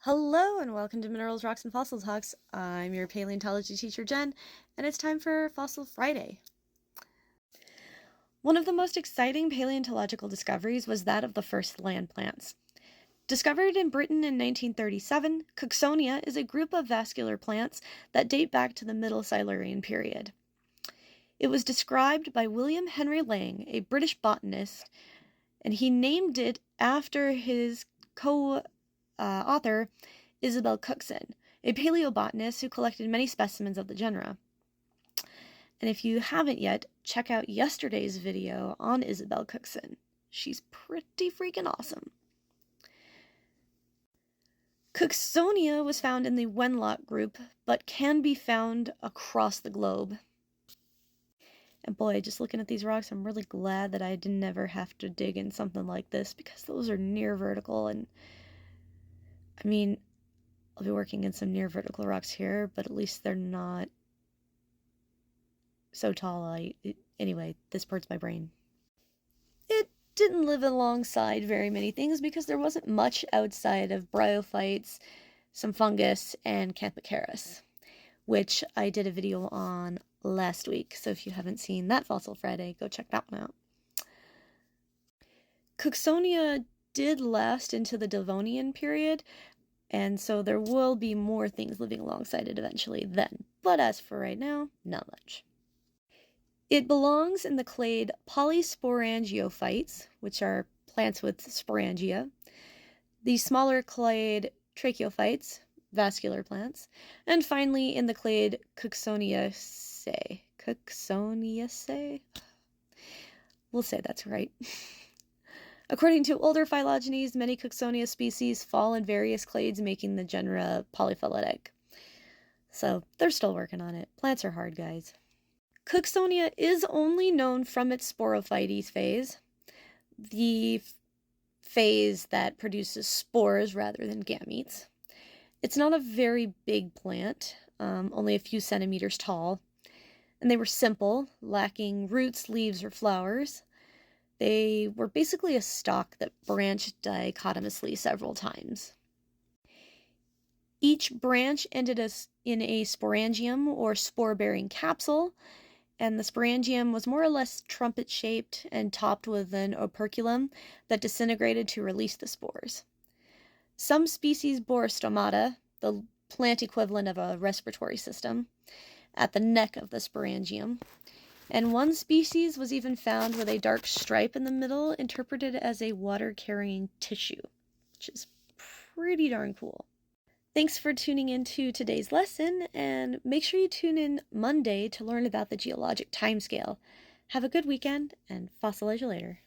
Hello and welcome to Minerals, Rocks, and Fossil Talks. I'm your paleontology teacher, Jen, and it's time for Fossil Friday. One of the most exciting paleontological discoveries was that of the first land plants. Discovered in Britain in 1937, Cooksonia is a group of vascular plants that date back to the Middle Silurian period. It was described by William Henry Lang, a British botanist, and he named it after his co-author, Isabel Cookson, a paleobotanist who collected many specimens of the genera. And if you haven't yet, check out yesterday's video on Isabel Cookson. She's pretty freaking awesome. Cooksonia was found in the Wenlock group, but can be found across the globe. And boy, just looking at these rocks, I'm really glad that I didn't ever have to dig in something like this, because those are near vertical, and I mean, I'll be working in some near vertical rocks here, but at least they're not so tall. Anyway, this hurts my brain. It didn't live alongside very many things because there wasn't much outside of bryophytes, some fungus, and Campocaris, which I did a video on last week. So if you haven't seen that Fossil Friday, go check that one out. Cooksonia did last into the Devonian period, and so there will be more things living alongside it eventually then. But as for right now, not much. It belongs in the clade polysporangiophytes, which are plants with sporangia, the smaller clade tracheophytes, vascular plants, and finally in the clade Cooksoniaceae. Cooksoniaceae? We'll say that's right. According to older phylogenies, many Cooksonia species fall in various clades, making the genera polyphyletic. So they're still working on it. Plants are hard, guys. Cooksonia is only known from its sporophytes phase, the phase that produces spores rather than gametes. It's not a very big plant, only a few centimeters tall, and they were simple, lacking roots, leaves, or flowers. They were basically a stalk that branched dichotomously several times. Each branch ended in a sporangium or spore-bearing capsule, and the sporangium was more or less trumpet-shaped and topped with an operculum that disintegrated to release the spores. Some species bore stomata, the plant equivalent of a respiratory system, at the neck of the sporangium, and one species was even found with a dark stripe in the middle, interpreted as a water-carrying tissue, which is pretty darn cool. Thanks for tuning in to today's lesson, and make sure you tune in Monday to learn about the geologic timescale. Have a good weekend, and fossilize you later.